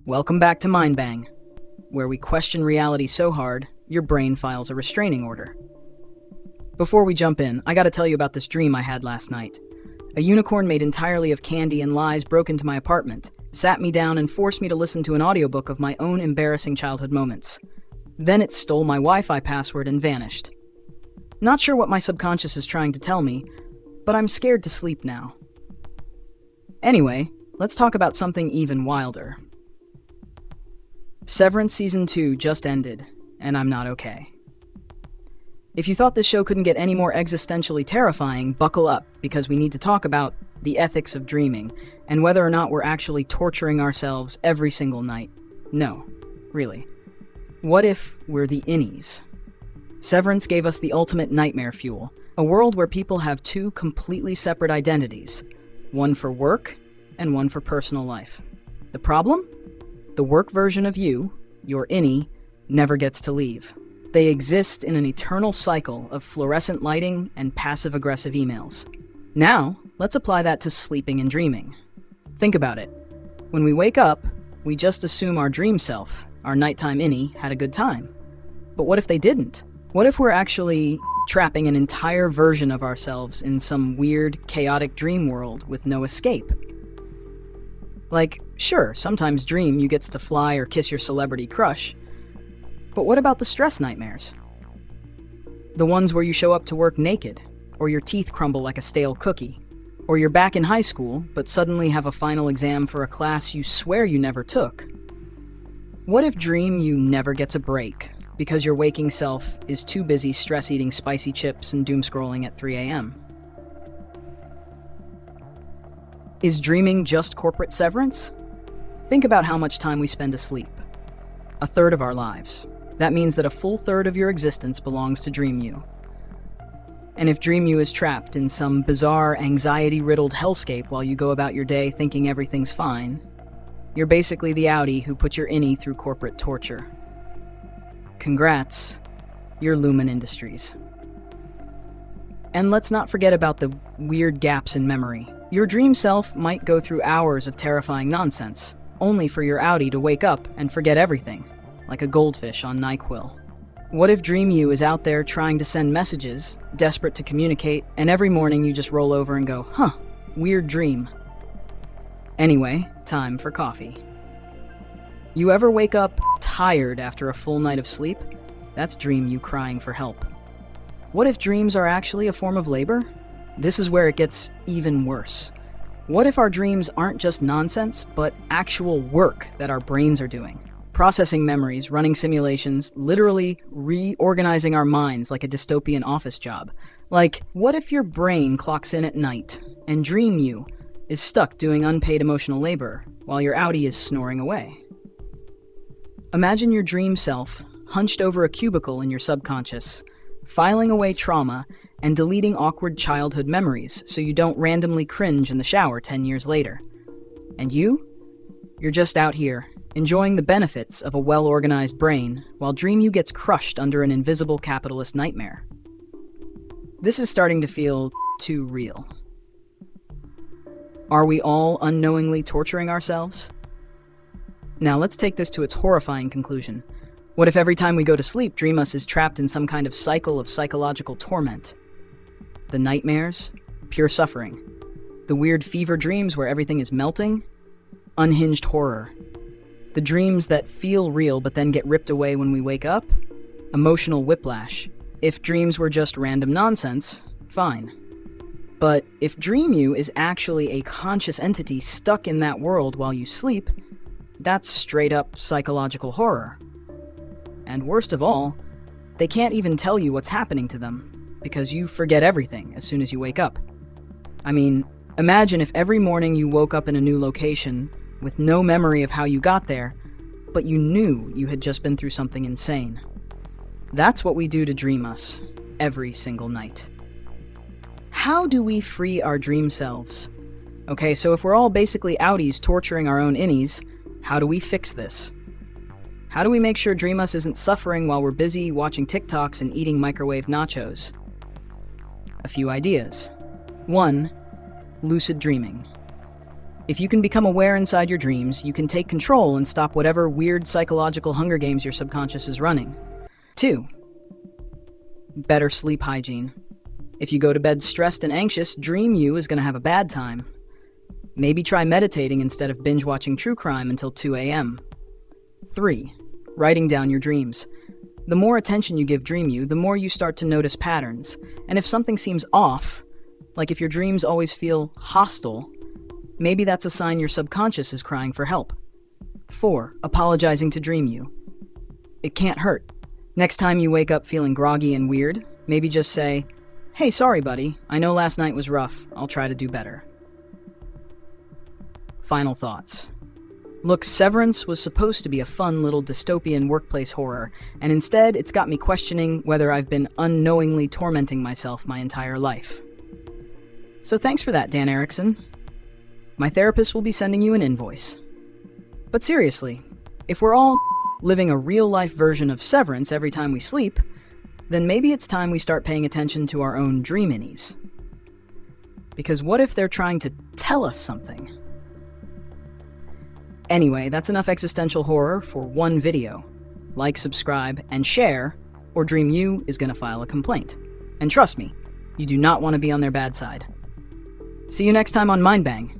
Welcome back to Mind Bang, where we question reality so hard, your brain files a restraining order. Before we jump in, I gotta tell you about this dream I had last night. A unicorn made entirely of candy and lies broke into my apartment, sat me down and forced me to listen to an audiobook of my own embarrassing childhood moments. Then it stole my Wi-Fi password and vanished. Not sure what my subconscious is trying to tell me, but I'm scared to sleep now. Anyway, let's talk about something even wilder. Severance Season 2 just ended, and I'm not okay. If you thought this show couldn't get any more existentially terrifying, buckle up, because we need to talk about the ethics of dreaming, and whether or not we're actually torturing ourselves every single night. No, really. What if we're the Innies? Severance gave us the ultimate nightmare fuel, a world where people have two completely separate identities, one for work and one for personal life. The problem? The work version of you, your Innie, never gets to leave. They exist in an eternal cycle of fluorescent lighting and passive-aggressive emails. Now, let's apply that to sleeping and dreaming. Think about it. When we wake up, we just assume our dream self, our nighttime Innie, had a good time. But what if they didn't? What if we're actually trapping an entire version of ourselves in some weird, chaotic dream world with no escape? Like, sure, sometimes dream you gets to fly or kiss your celebrity crush. But what about the stress nightmares? The ones where you show up to work naked, or your teeth crumble like a stale cookie, or you're back in high school but suddenly have a final exam for a class you swear you never took. What if dream you never gets a break because your waking self is too busy stress-eating spicy chips and doom-scrolling at 3 a.m.? Is dreaming just corporate severance? Think about how much time we spend asleep. A third of our lives. That means that a full third of your existence belongs to Dream You. And if Dream You is trapped in some bizarre, anxiety-riddled hellscape while you go about your day thinking everything's fine, you're basically the Outie who put your Innie through corporate torture. Congrats, you're Lumen Industries. And let's not forget about the weird gaps in memory. Your dream self might go through hours of terrifying nonsense, only for your Outie to wake up and forget everything, like a goldfish on NyQuil. What if Dream You is out there trying to send messages, desperate to communicate, and every morning you just roll over and go, weird dream. Anyway, time for coffee. You ever wake up tired after a full night of sleep? That's Dream You crying for help. What if dreams are actually a form of labor? This is where it gets even worse. What if our dreams aren't just nonsense, but actual work that our brains are doing? Processing memories, running simulations, literally reorganizing our minds like a dystopian office job. Like, what if your brain clocks in at night, and Dream You is stuck doing unpaid emotional labor, while your Outie is snoring away? Imagine your dream self, hunched over a cubicle in your subconscious, filing away trauma and deleting awkward childhood memories so you don't randomly cringe in the shower 10 years later. And you're just out here, enjoying the benefits of a well-organized brain, while Dream You gets crushed under an invisible capitalist nightmare. This is starting to feel too real. Are we all unknowingly torturing ourselves? Now let's take this to its horrifying conclusion. What if every time we go to sleep, Dream Us is trapped in some kind of cycle of psychological torment? The nightmares, pure suffering. The weird fever dreams where everything is melting, unhinged horror. The dreams that feel real but then get ripped away when we wake up, emotional whiplash. If dreams were just random nonsense, fine. But if Dream You is actually a conscious entity stuck in that world while you sleep, that's straight up psychological horror. And worst of all, they can't even tell you what's happening to them, because you forget everything as soon as you wake up. I mean, imagine if every morning you woke up in a new location with no memory of how you got there, but you knew you had just been through something insane. That's what we do to Dream Us, every single night. How do we free our dream selves? Okay, so if we're all basically Outies torturing our own Innies, how do we fix this? How do we make sure Dream Us isn't suffering while we're busy watching TikToks and eating microwave nachos? A few ideas. 1. Lucid dreaming. If you can become aware inside your dreams, you can take control and stop whatever weird psychological Hunger Games your subconscious is running. 2. Better sleep hygiene. If you go to bed stressed and anxious, Dream You is going to have a bad time. Maybe try meditating instead of binge-watching true crime until 2 a.m. 3. Writing down your dreams. The more attention you give Dream You, the more you start to notice patterns. And if something seems off, like if your dreams always feel hostile, maybe that's a sign your subconscious is crying for help. 4. Apologizing to Dream You. It can't hurt. Next time you wake up feeling groggy and weird, maybe just say, "Hey, sorry buddy, I know last night was rough, I'll try to do better." Final thoughts. Look, Severance was supposed to be a fun little dystopian workplace horror, and instead it's got me questioning whether I've been unknowingly tormenting myself my entire life. So thanks for that, Dan Erickson. My therapist will be sending you an invoice. But seriously, if we're all living a real-life version of Severance every time we sleep, then maybe it's time we start paying attention to our own dream innies. Because what if they're trying to tell us something? Anyway, that's enough existential horror for one video. Like, subscribe, and share, or Dream You is going to file a complaint. And trust me, you do not want to be on their bad side. See you next time on Mindbang.